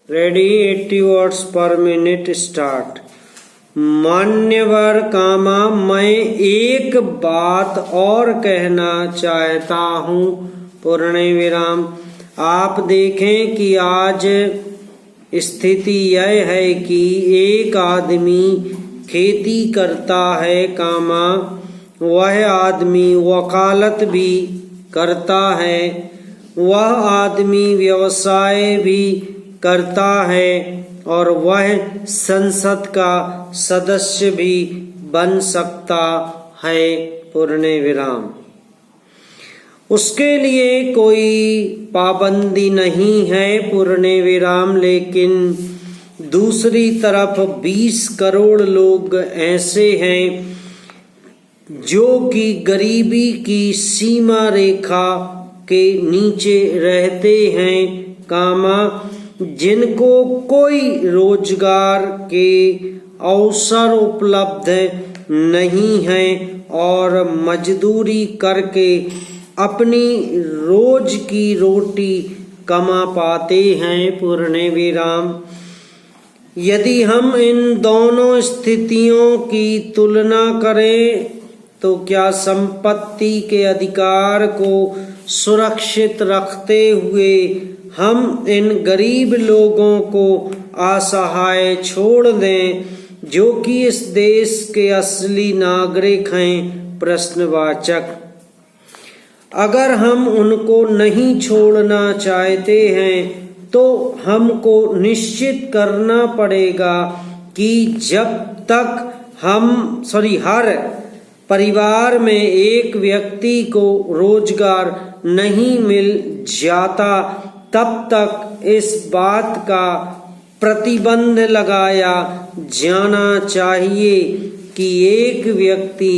Ready 80 words पर minute start. मान्यवर कामा, मैं एक बात और कहना चाहता हूँ पूर्ण विराम। आप देखें कि आज स्थिति यह है कि एक आदमी खेती करता है कामा, वह आदमी वकालत भी करता है, वह आदमी व्यवसाय भी करता है और वह संसद का सदस्य भी बन सकता है पूर्ण विराम। उसके लिए कोई पाबंदी नहीं है पूर्ण विराम। लेकिन दूसरी तरफ 20 करोड़ लोग ऐसे हैं जो कि गरीबी की सीमा रेखा के नीचे रहते हैं कामा, जिनको कोई रोजगार के अवसर उपलब्ध नहीं है और मजदूरी करके अपनी रोज की रोटी कमा पाते हैं पूर्ण विराम। यदि हम इन दोनों स्थितियों की तुलना करें तो क्या संपत्ति के अधिकार को सुरक्षित रखते हुए हम इन गरीब लोगों को असहाय छोड़ दें जो कि इस देश के असली नागरिक हैं? प्रश्नवाचक। अगर हम उनको नहीं छोड़ना चाहते हैं तो हमको निश्चित करना पड़ेगा कि जब तक हर परिवार में एक व्यक्ति को रोजगार नहीं मिल जाता तब तक इस बात का प्रतिबंध लगाया जाना चाहिए कि एक व्यक्ति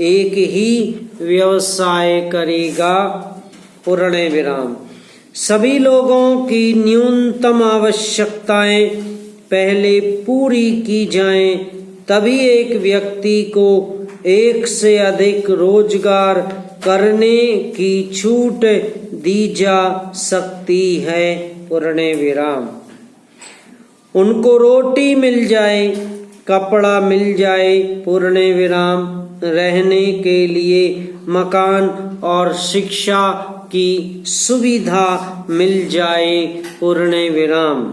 एक ही व्यवसाय करेगा पूर्ण विराम। सभी लोगों की न्यूनतम आवश्यकताएं पहले पूरी की जाएं, तभी एक व्यक्ति को एक से अधिक रोजगार करने की छूट दी जा सकती है पूर्ण विराम। उनको रोटी मिल जाए, कपड़ा मिल जाए पूर्ण विराम, रहने के लिए मकान और शिक्षा की सुविधा मिल जाए पूर्ण विराम।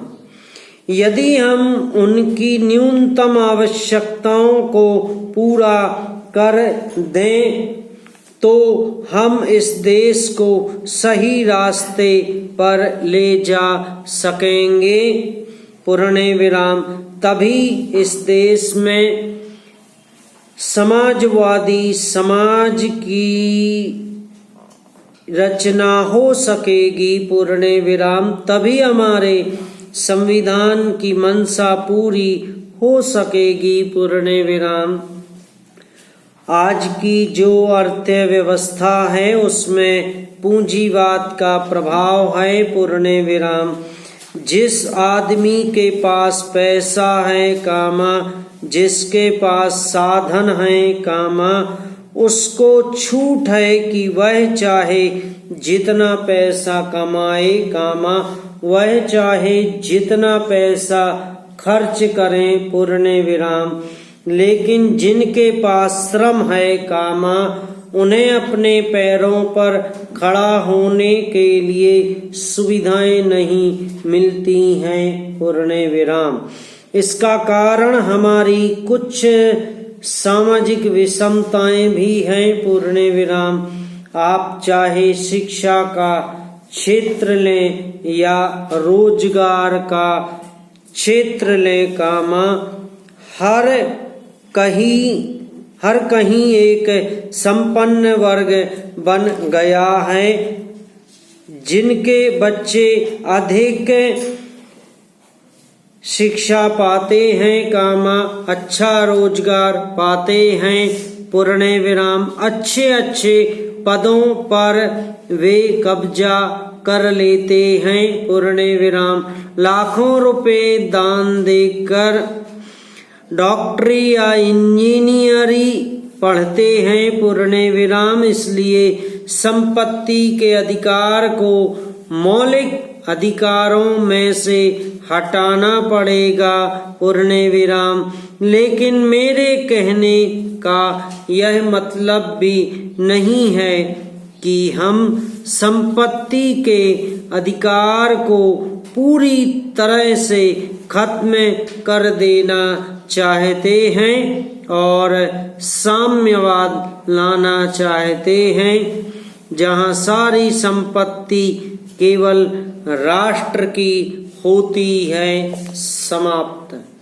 यदि हम उनकी न्यूनतम आवश्यकताओं को पूरा कर दें तो हम इस देश को सही रास्ते पर ले जा सकेंगे पूर्ण विराम। तभी इस देश में समाजवादी समाज की रचना हो सकेगी पूर्ण विराम। तभी हमारे संविधान की मंशा पूरी हो सकेगी पूर्ण विराम। आज की जो अर्थव्यवस्था है उसमें पूंजीवाद का प्रभाव है पूर्ण विराम। जिस आदमी के पास पैसा है कामा, जिसके पास साधन है कामा, उसको छूट है कि वह चाहे जितना पैसा कमाए कामा, वह चाहे जितना पैसा खर्च करें पूर्ण विराम। लेकिन जिनके पास श्रम है कामा, उन्हें अपने पैरों पर खड़ा होने के लिए सुविधाएं नहीं मिलती हैं पूर्ण विराम। इसका कारण हमारी कुछ सामाजिक विषमताएं भी हैं पूर्ण विराम। आप चाहे शिक्षा का क्षेत्र लें या रोजगार का क्षेत्र लें कामा, हर कहीं एक संपन्न वर्ग बन गया है जिनके बच्चे अधिक शिक्षा पाते हैं कामा, अच्छा रोजगार पाते हैं पूर्ण विराम, अच्छे पदों पर वे कब्जा कर लेते हैं पूर्ण विराम। लाखों रुपए दान देकर डॉक्टरी या इंजीनियरी पढ़ते हैं पूर्ण विराम। इसलिए संपत्ति के अधिकार को मौलिक अधिकारों में से हटाना पड़ेगा पूर्ण विराम। लेकिन मेरे कहने का यह मतलब भी नहीं है कि हम संपत्ति के अधिकार को पूरी तरह से खत्म कर देना चाहते हैं और साम्यवाद लाना चाहते हैं, जहां सारी संपत्ति केवल राष्ट्र की होती है। समाप्त।